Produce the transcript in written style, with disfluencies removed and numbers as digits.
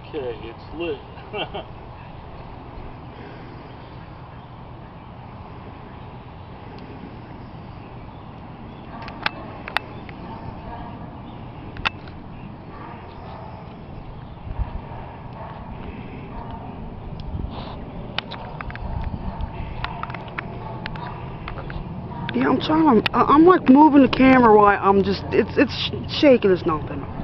Okay, it's lit. Yeah, I'm like moving the camera while I'm just, it's shaking, it's nothing.